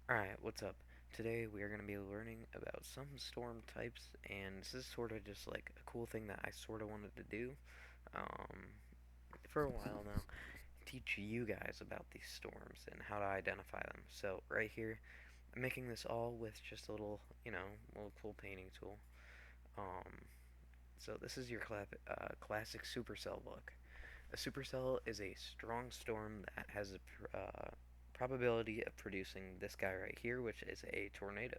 Alright, what's up? Today we are going to be learning about some storm types, and this is sort of just like a cool thing that I sort of wanted to do um, for a while now. Teach you guys about these storms and how to identify them. So, right here, I'm making this all with just a little, little cool painting tool. Um, so, this is your classic supercell look. A supercell is a strong storm that has a probability of producing this guy right here, which is a tornado.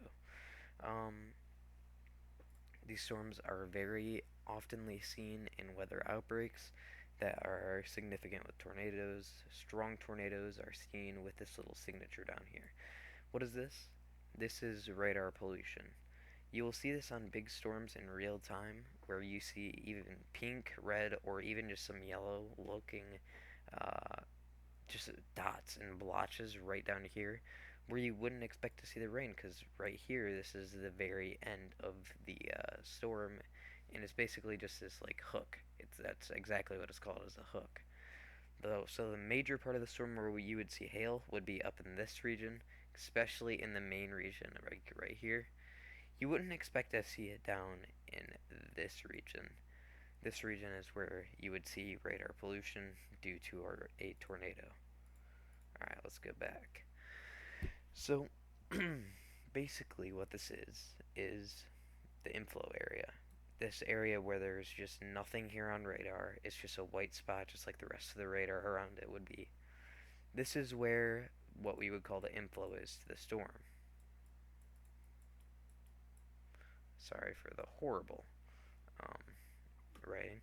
Um, these storms are very oftenly seen in weather outbreaks that are significant with tornadoes. Strong tornadoes are seen with this little signature down here. What is this? This is radar pollution. You will see this on big storms in real time, where you see even pink, red, or even just some yellow looking uh, just dots and blotches right down here where you wouldn't expect to see the rain because right here this is the very end of the storm and it's basically just this like hook. That's exactly what it's called, as a hook. Though, so the major part of the storm where you would see hail would be up in this region, especially in the main region right here. You wouldn't expect to see it down in this region. This region is where you would see radar pollution due to a tornado. Alright, let's go back. So, basically, what this is the inflow area. This area where there's just nothing here on radar, it's just a white spot, just like the rest of the radar around it would be. This is where what we would call the inflow is to the storm. Sorry for the horrible um, writing.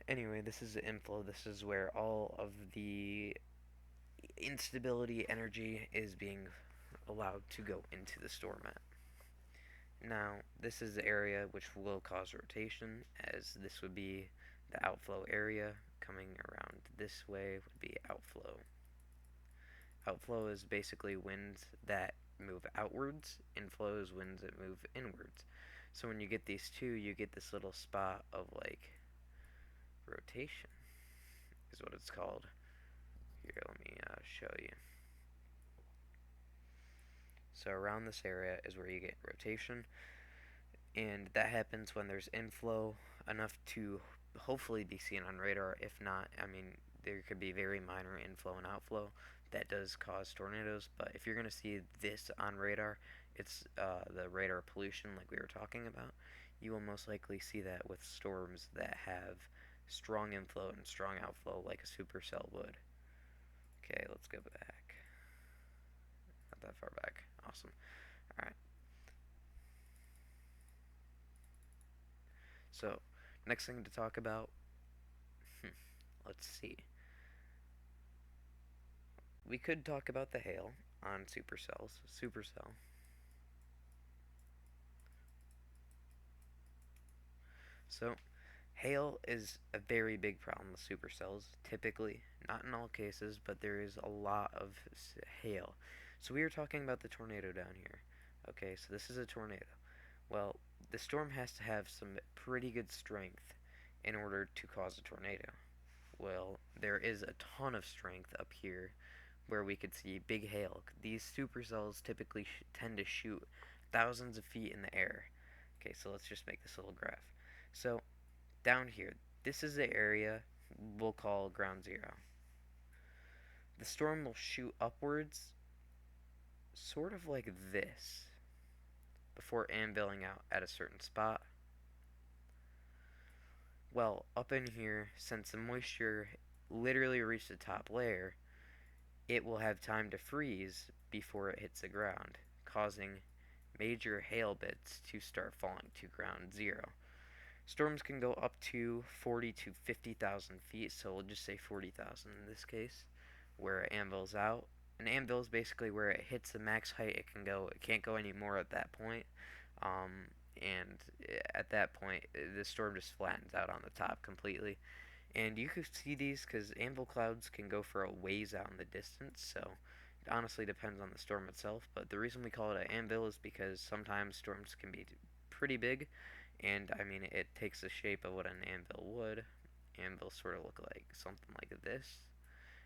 Anyway, this is the inflow. This is where all of the instability energy is being allowed to go into the storm at. Now, this is the area which will cause rotation, as this would be the outflow area. Coming around this way would be outflow. Outflow is basically winds that move outwards, inflow is winds that move inwards. So when you get these two, you get this little spot of like rotation, is what it's called. Here, let me show you. So around this area is where you get rotation, and that happens when there's inflow enough to hopefully be seen on radar. If not, I mean, there could be very minor inflow and outflow that does cause tornadoes. But if you're going to see this on radar, it's the radar pollution, like we were talking about. You will most likely see that with storms that have strong inflow and strong outflow, like a supercell would. Okay, let's go back. Not that far back. Awesome. All right. So, next thing to talk about. Let's see. We could talk about the hail on supercells. Supercell. So, hail is a very big problem with supercells. Typically, not in all cases, but there is a lot of hail. So we are talking about the tornado down here. Okay, so this is a tornado. Well, the storm has to have some pretty good strength in order to cause a tornado. Well, there is a ton of strength up here where we could see big hail. These supercells typically tend to shoot thousands of feet in the air. Okay, so let's just make this little graph. So down here, this is the area we'll call ground zero. The storm will shoot upwards, sort of like this, before anviling out at a certain spot. Well, up in here, since the moisture literally reached the top layer, it will have time to freeze before it hits the ground, causing major hail bits to start falling to ground zero. Storms can go up to 40 to 50,000 feet, so we'll just say 40,000 in this case, where it anvils out. An anvil is basically where it hits the max height it can go. It can't go any more at that point. And at that point, the storm just flattens out on the top completely. And you can see these because anvil clouds can go for a ways out in the distance, so it honestly depends on the storm itself. But the reason we call it an anvil is because sometimes storms can be pretty big, and I mean, it takes the shape of what an anvil would. Anvils sort of look like something like this,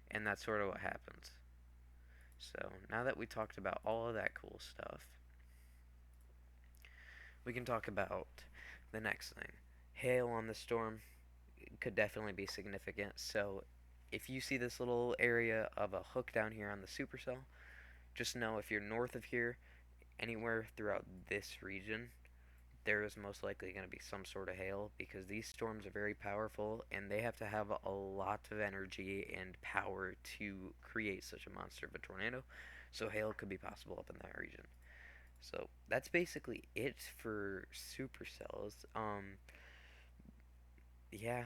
and that's sort of what happens. So now that we talked about all of that cool stuff, we can talk about the next thing. Hail on the storm could definitely be significant. So if you see this little area of a hook down here on the supercell, just know if you're north of here, anywhere throughout this region, there is most likely going to be some sort of hail because these storms are very powerful and they have to have a lot of energy and power to create such a monster of a tornado. So hail could be possible up in that region. So that's basically it for supercells. Yeah.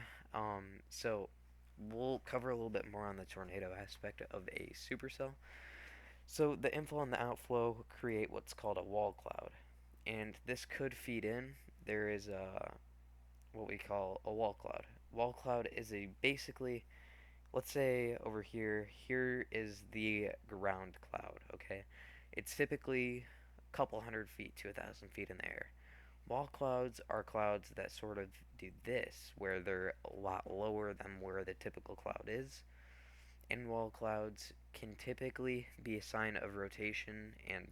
So we'll cover a little bit more on the tornado aspect of a supercell. So the inflow and the outflow create what's called a wall cloud, and this could feed in. There is what we call a wall cloud. Wall cloud is a basically, let's say over here, here is the ground cloud. Okay, it's typically a couple hundred feet to 1,000 feet in the air. Wall clouds are clouds that sort of do this, where they're a lot lower than where the typical cloud is. And wall clouds can typically be a sign of rotation, and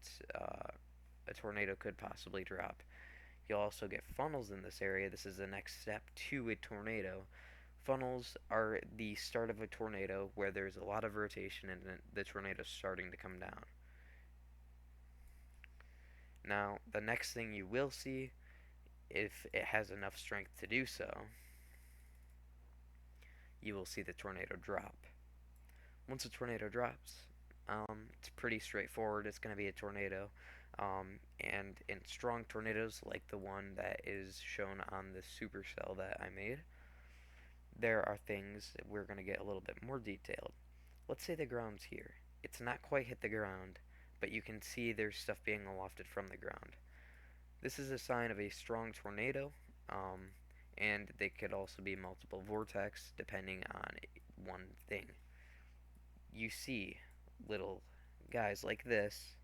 a tornado could possibly drop. You'll also get funnels in this area. This is the next step to a tornado. Funnels are the start of a tornado where there's a lot of rotation and the tornado's starting to come down. Now, the next thing you will see, if it has enough strength to do so, you will see the tornado drop. Once a tornado drops, it's pretty straightforward. It's going to be a tornado. And in strong tornadoes, like the one that is shown on the supercell that I made, there are things that we're going to get a little bit more detailed. Let's say the ground's here. It's not quite hit the ground, but you can see there's stuff being lofted from the ground. This is a sign of a strong tornado, and they could also be multiple vortex depending on one thing. You see little guys like this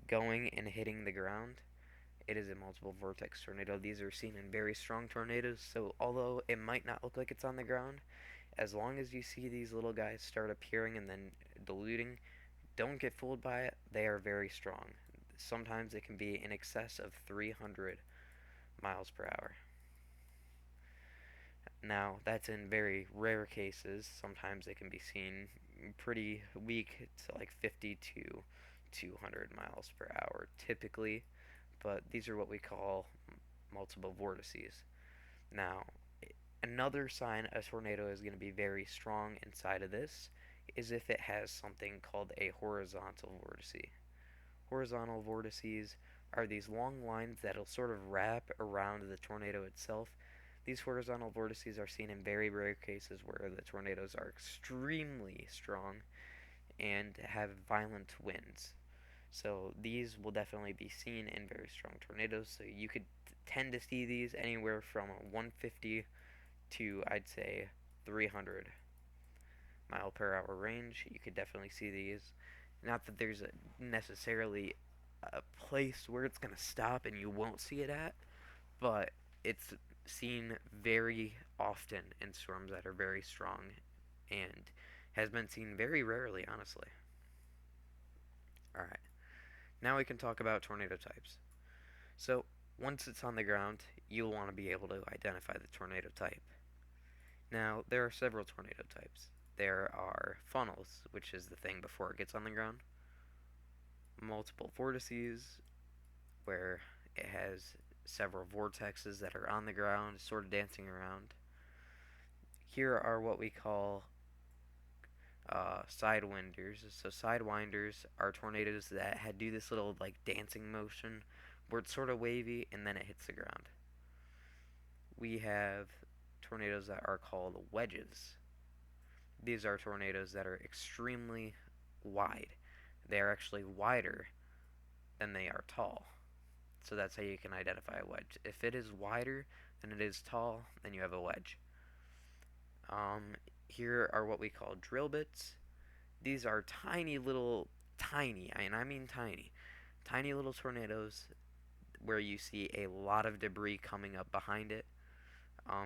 going and hitting the ground. It is a multiple vortex tornado. These are seen in very strong tornadoes, so although it might not look like it's on the ground, as long as you see these little guys start appearing and then diluting, don't get fooled by it. They are very strong. Sometimes it can be in excess of 300 miles per hour. Now, that's in very rare cases. Sometimes it can be seen pretty weak to like 50 to 200 miles per hour typically, but these are what we call multiple vortices. Now, another sign a tornado is going to be very strong inside of this is if it has something called a horizontal vortice. Horizontal vortices are these long lines that'll sort of wrap around the tornado itself. These horizontal vortices are seen in very rare cases where the tornadoes are extremely strong and have violent winds. So these will definitely be seen in very strong tornadoes. So you could tend to see these anywhere from 150 to, I'd say, 300 mile per hour range. You could definitely see these. Not that there's necessarily a place where it's going to stop and you won't see it at, but it's seen very often in storms that are very strong and has been seen very rarely, honestly. Alright, now we can talk about tornado types. So, once it's on the ground, you'll want to be able to identify the tornado type. Now, there are several tornado types. There are funnels, which is the thing before it gets on the ground, multiple vortices, where it has several vortexes that are on the ground, sort of dancing around. Here are what we call sidewinders. So sidewinders are tornadoes that do this little like dancing motion where it's sort of wavy and then it hits the ground. We have tornadoes that are called wedges. These are tornadoes that are extremely wide. They are actually wider than they are tall. So that's how you can identify a wedge. If it is wider than it is tall, then you have a wedge. Here are what we call drill bits. These are tiny little, tiny, and I mean tiny, tiny little tornadoes where you see a lot of debris coming up behind it.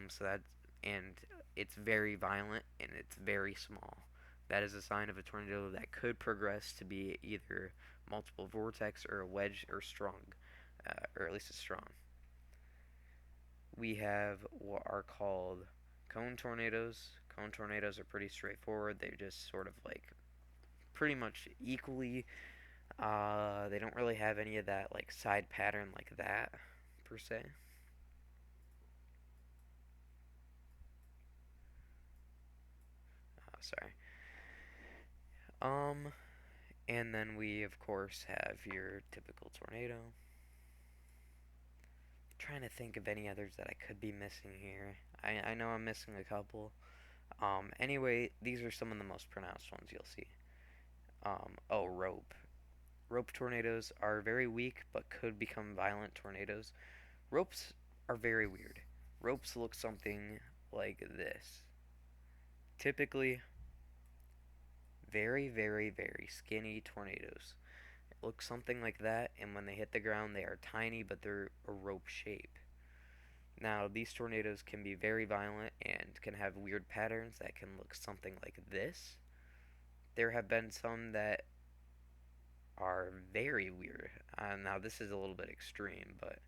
So that, and it's very violent and it's very small. That is a sign of a tornado that could progress to be either multiple vortex or a wedge or strong, or at least it's strong. We have what are called cone tornadoes. Cone tornadoes are pretty straightforward. They're just sort of like pretty much equally. They don't really have any of that like side pattern like that per se. Sorry. Um, and then we of course have your typical tornado. Trying to think of any others that I could be missing here. I know I'm missing a couple. Anyway, these are some of the most pronounced ones you'll see. Oh, rope. Rope tornadoes are very weak but could become violent tornadoes. Ropes are very weird. Ropes look something like this. Typically, very, very, very skinny tornadoes. It looks something like that, and when they hit the ground, they are tiny, but they're a rope shape. Now, these tornadoes can be very violent and can have weird patterns that can look something like this. There have been some that are very weird. Now, this is a little bit extreme, but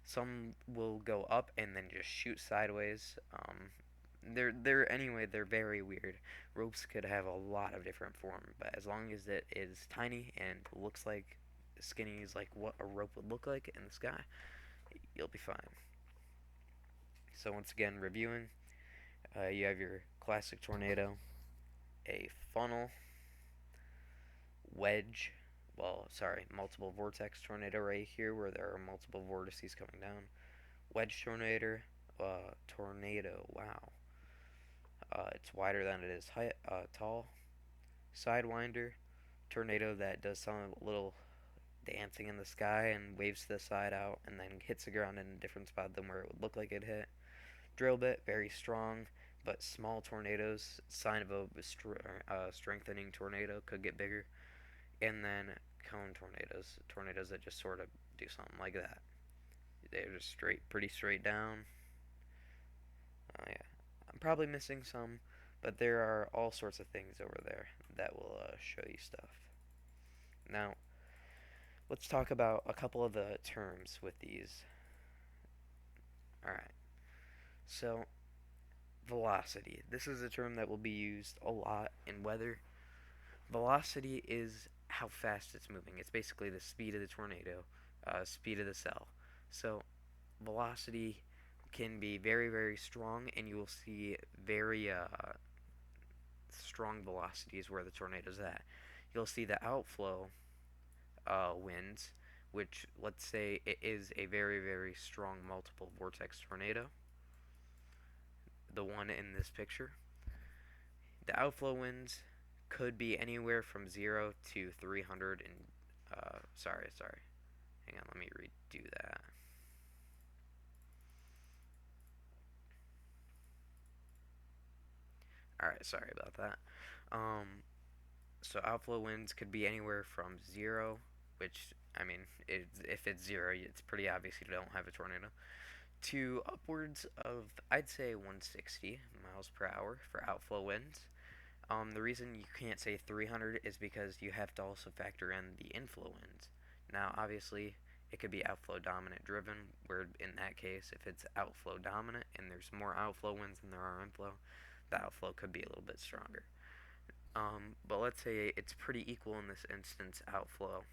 some will go up and then just shoot sideways. They're very weird. Ropes could have a lot of different form, but as long as it is tiny and looks like skinny as like what a rope would look like in the sky, you'll be fine. So once again, reviewing, you have your classic tornado, a funnel, wedge, multiple vortex tornado right here where there are multiple vortices coming down. Wedge tornado, wow. It's wider than it is tall. Sidewinder, tornado that does some little dancing in the sky and waves to the side out and then hits the ground in a different spot than where it would look like it hit. Drill bit, very strong, but small tornadoes, sign of a strengthening tornado, could get bigger. And then cone tornadoes, tornadoes that just sort of do something like that. They're just pretty straight down. Yeah, I'm probably missing some, but there are all sorts of things over there that will show you stuff. Now, let's talk about a couple of the terms with these. Alright, so velocity. This is a term that will be used a lot in weather. Velocity is how fast it's moving. It's basically the speed of the tornado, speed of the cell. So, velocity can be very, very strong, and you will see very strong velocities where the tornado's at. You'll see the outflow winds, which let's say it is a very, very strong multiple vortex tornado, the one in this picture. The outflow winds could be anywhere from 0 to 300 and sorry. Hang on, let me redo that. Alright, sorry about that. So outflow winds could be anywhere from 0, which, I mean, if it's 0, it's pretty obvious you don't have a tornado, to upwards of, I'd say, 160 miles per hour for outflow winds. The reason you can't say 300 is because you have to also factor in the inflow winds. Now, obviously, it could be outflow dominant driven, where in that case, if it's outflow dominant and there's more outflow winds than there are inflow, the outflow could be a little bit stronger. But let's say it's pretty equal in this instance, outflow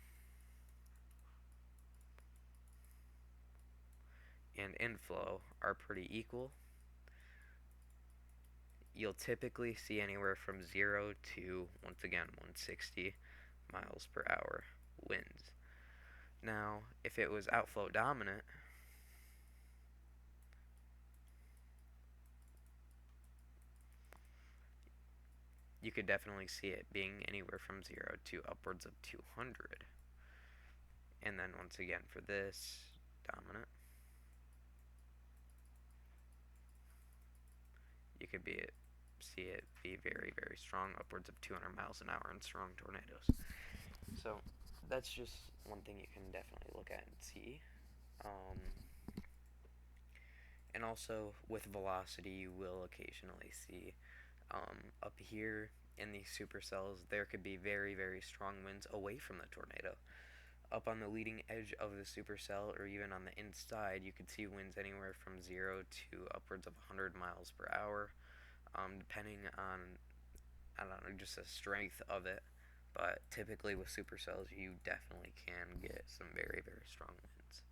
and inflow are pretty equal. You'll typically see anywhere from 0 to, once again, 160 miles per hour winds. Now, if it was outflow dominant, you could definitely see it being anywhere from 0 to upwards of 200. And then once again for this dominant, you could see it be very, very strong, upwards of 200 miles an hour in strong tornadoes. So that's just one thing you can definitely look at and see. Um, and also with velocity, you will occasionally see up here in these supercells, there could be very, very strong winds away from the tornado. Up on the leading edge of the supercell, or even on the inside, you could see winds anywhere from 0 to upwards of 100 miles per hour, depending on, I don't know, just the strength of it. But typically with supercells, you definitely can get some very, very strong winds.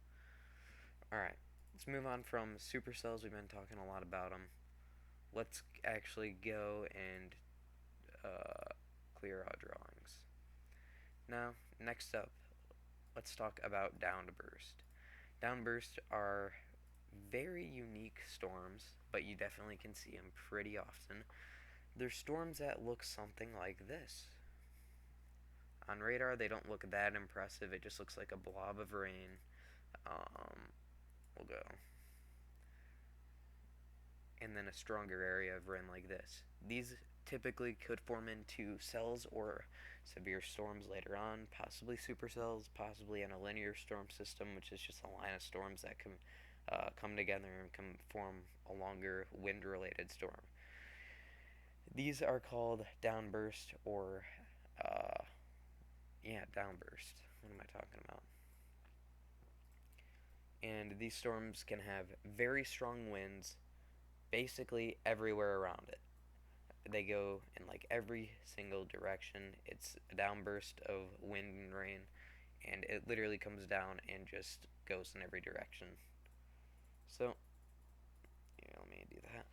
Alright, let's move on from supercells. We've been talking a lot about them. Let's actually go and clear our drawings. Now, next up, let's talk about downburst. Downbursts are very unique storms, but you definitely can see them pretty often. They're storms that look something like this. On radar, they don't look that impressive. It just looks like a blob of rain. We'll go. And then a stronger area of rain like this. These typically could form into cells or severe storms later on, possibly supercells, possibly in a linear storm system, which is just a line of storms that can come together and can form a longer wind-related storm. These are called downburst or, downburst. What am I talking about? And these storms can have very strong winds basically everywhere around it. They go in like every single direction. It's a downburst of wind and rain, and it literally comes down and just goes in every direction. So, let me do that.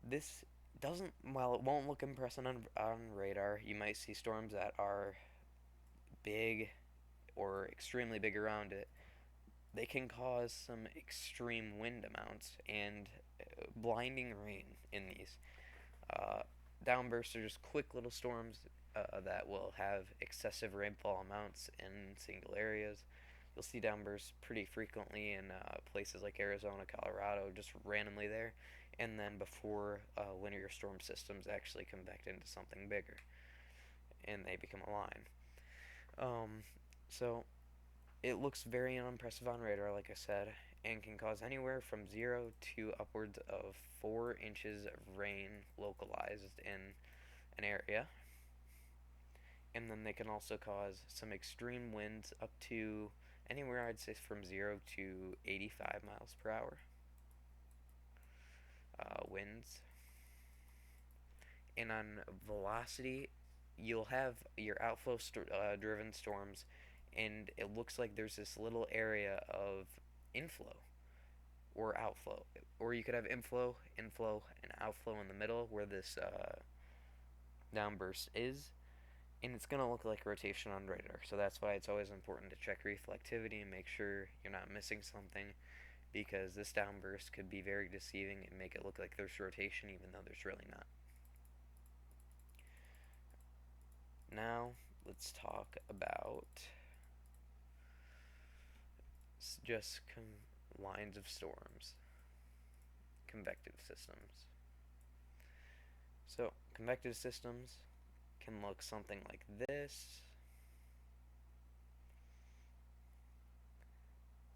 This doesn't, while it won't look impressive on radar, you might see storms that are big or extremely big around it. They can cause some extreme wind amounts and blinding rain in these. Downbursts are just quick little storms that will have excessive rainfall amounts in single areas. You'll see downbursts pretty frequently in places like Arizona, Colorado, just randomly there, and then before linear storm systems actually convect into something bigger, and they become a line. So it looks very unimpressive on radar, like I said, and can cause anywhere from 0 to upwards of 4 inches of rain localized in an area. And then they can also cause some extreme winds up to anywhere, I'd say, from 0 to 85 miles per hour winds. And on velocity, you'll have your outflow driven storms, and it looks like there's this little area of inflow or outflow, or you could have inflow, and outflow in the middle where this downburst is, and it's going to look like rotation on radar. So that's why it's always important to check reflectivity and make sure you're not missing something, because this downburst could be very deceiving and make it look like there's rotation even though there's really not. Now let's talk about just lines of storms, convective systems. So convective systems can look something like this.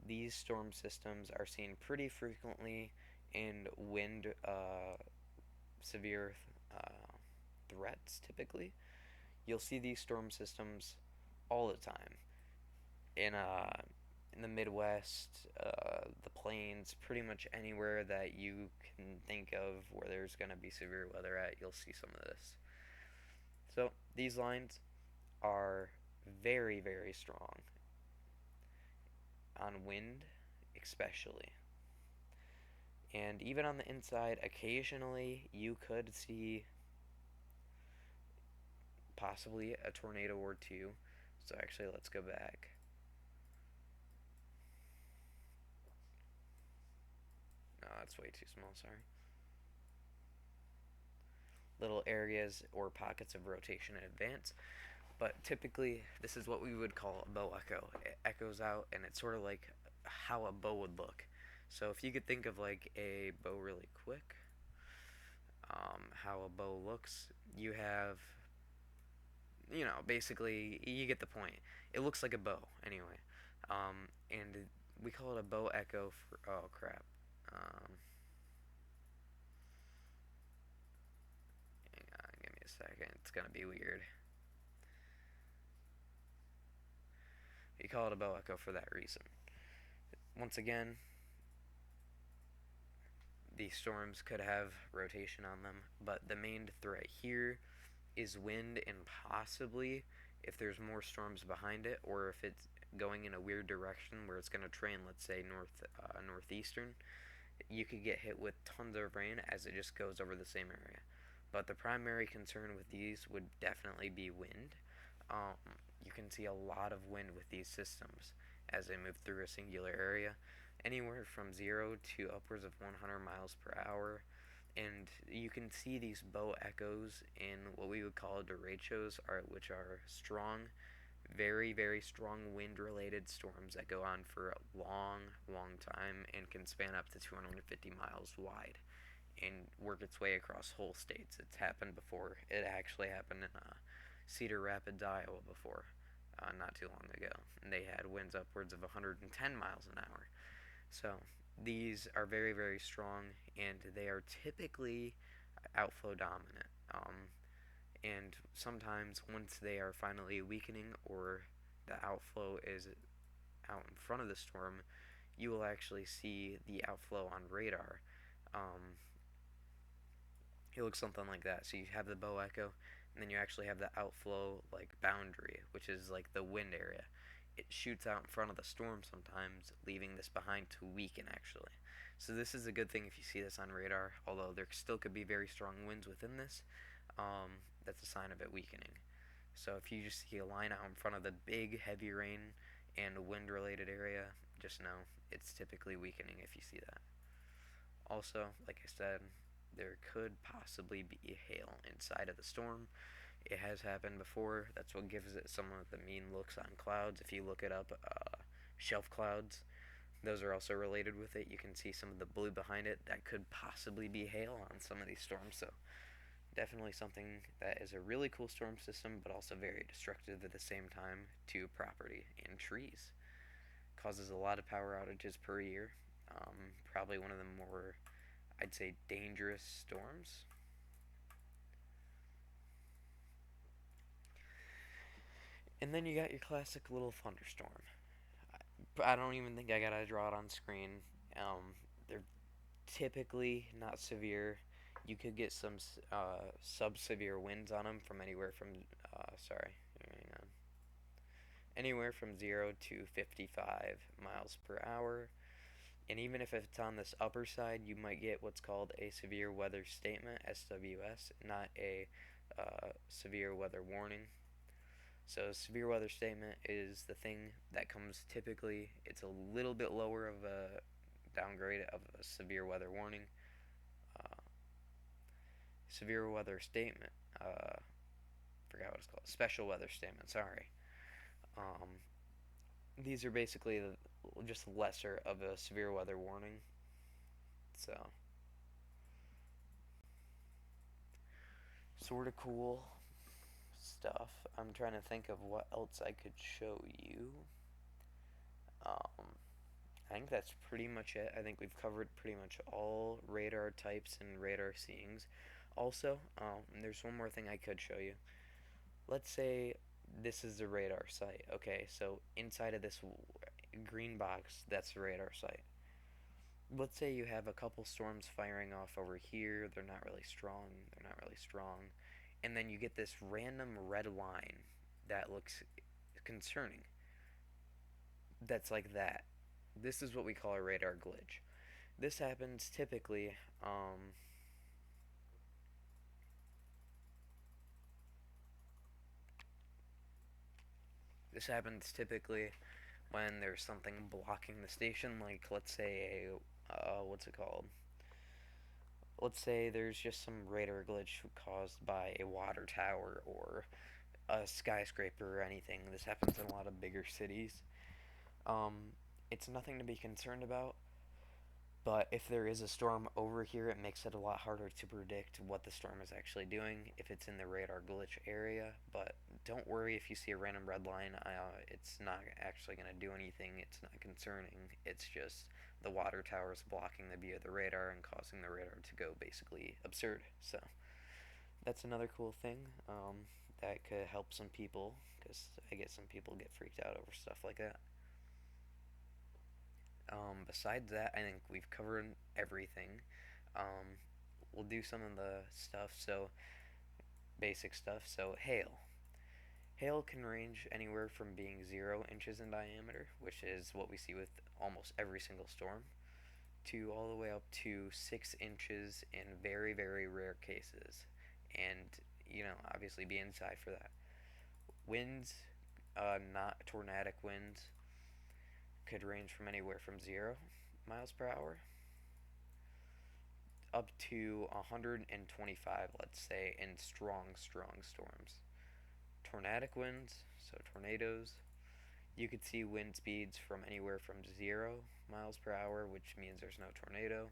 These storm systems are seen pretty frequently in wind severe threats. Typically, you'll see these storm systems all the time in the Midwest, the plains, pretty much anywhere that you can think of where there's going to be severe weather at, you'll see some of this. So these lines are very, very strong on wind, especially. And even on the inside, occasionally you could see possibly a tornado or two. So actually, let's go back. No, that's way too small, sorry. Little areas or pockets of rotation in advance. But typically, this is what we would call a bow echo. It echoes out, and it's sort of like how a bow would look. So if you could think of like a bow really quick, how a bow looks, you have, basically, you get the point. It looks like a bow, anyway. And we call it a bow echo for, oh crap. Hang on, Give me a second. It's gonna be weird. You call it a bow echo for that reason. Once again, these storms could have rotation on them, but the main threat here is wind and possibly if there's more storms behind it or if it's going in a weird direction where it's going to train, let's say northeastern, you could get hit with tons of rain as it just goes over the same area. But the primary concern with these would definitely be wind. Um, you can see a lot of wind with these systems as they move through a singular area, anywhere from 0 to upwards of 100 miles per hour. And you can see these bow echoes in what we would call derechos, which are strong, very, very strong wind related storms that go on for a long, long time and can span up to 250 miles wide and work its way across whole states. It's happened before. It actually happened in Cedar Rapids, Iowa before, not too long ago. And they had winds upwards of 110 miles an hour. So these are very, very strong and they are typically outflow dominant. And sometimes once they are finally weakening or the outflow is out in front of the storm, you will actually see the outflow on radar. Um, it looks something like that. So you have the bow echo, and then you actually have the outflow like boundary, which is like the wind area. It shoots out in front of the storm sometimes, leaving this behind to weaken actually. So this is a good thing if you see this on radar, although there still could be very strong winds within this. That's a sign of it weakening. So if you just see a line out in front of the big heavy rain and wind related area, just know it's typically weakening if you see that. Also, like I said, there could possibly be hail inside of the storm. It has happened before. That's what gives it some of the mean looks on clouds. If you look it up, shelf clouds, those are also related with it. You can see some of the blue behind it. That could possibly be hail on some of these storms. So definitely something that is a really cool storm system, but also very destructive at the same time to property and trees. Causes a lot of power outages per year. Probably one of the more, I'd say, dangerous storms. And then you got your classic little thunderstorm. I don't even think I gotta draw it on screen. They're typically not severe. You could get some sub-severe winds on them from anywhere from sorry, hang on, anywhere from 0 to 55 miles per hour. And even if it's on this upper side, you might get what's called a severe weather statement (SWS), not a severe weather warning. So severe weather statement is the thing that comes typically. It's a little bit lower of a downgrade of a severe weather warning. Uh, Severe weather statement. Forgot what it's called. Special weather statement. Sorry. Um, these are basically just lesser of a severe weather warning. So sort of cool stuff. I'm trying to think of what else I could show you. Um, I think that's pretty much it. I think we've covered pretty much all radar types and radar seeings. Also, there's one more thing I could show you. Let's say this is the radar site. Okay, so inside of this green box, that's the radar site. Let's say you have a couple storms firing off over here. They're not really strong. They're not really strong. And then you get this random red line that looks concerning. That's like that. This is what we call a radar glitch. This happens typically. This happens typically when there's something blocking the station, like let's say what's it called? Let's say there's just some radar glitch caused by a water tower or a skyscraper or anything. This happens in a lot of bigger cities. Um, it's nothing to be concerned about, but if there is a storm over here, it makes it a lot harder to predict what the storm is actually doing if it's in the radar glitch area. But don't worry if you see a random red line. It's not actually going to do anything. It's not concerning. It's just the water tower is blocking the view of the radar and causing the radar to go basically absurd. So That's another cool thing that could help some people, because I get some people get freaked out over stuff like that. Besides that, I think we've covered everything. Um, we'll do some of the stuff, so basic stuff. So, hail. Hail can range anywhere from being 0 inches in diameter, which is what we see with almost every single storm, to all the way up to 6 inches in very, very rare cases. And, obviously be inside for that. Winds, not tornadic winds, could range from anywhere from 0 miles per hour up to 125, let's say, in strong, strong storms. Tornadic winds, so tornadoes, you could see wind speeds from anywhere from 0 miles per hour, which means there's no tornado,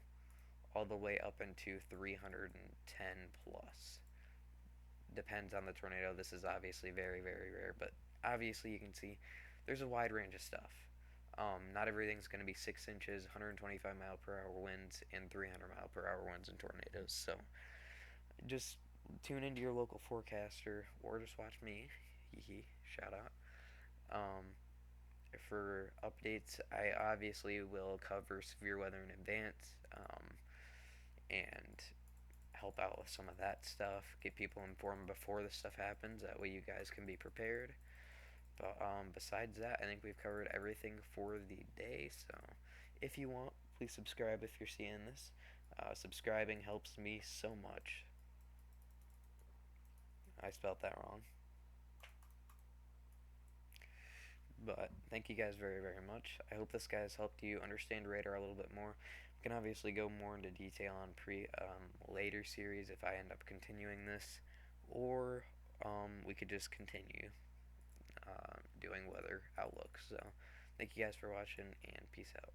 all the way up into 310 plus. Depends on the tornado. This is obviously very, very rare, but obviously you can see there's a wide range of stuff. Not everything's going to be 6 inches, 125 mile per hour winds, and 300 mile per hour winds and tornadoes. So just tune into your local forecaster or just watch me. Hee hee. Shout out. Um, for updates, I obviously will cover severe weather in advance and help out with some of that stuff. Get people informed before the stuff happens. That way you guys can be prepared. But besides that, I think we've covered everything for the day. So if you want, please subscribe if you're seeing this. Subscribing helps me so much. I spelled that wrong. But thank you guys very, very much. I hope this guys helped you understand radar a little bit more. We can obviously go more into detail on later series if I end up continuing this, or we could just continue doing weather outlooks. So thank you guys for watching, and peace out.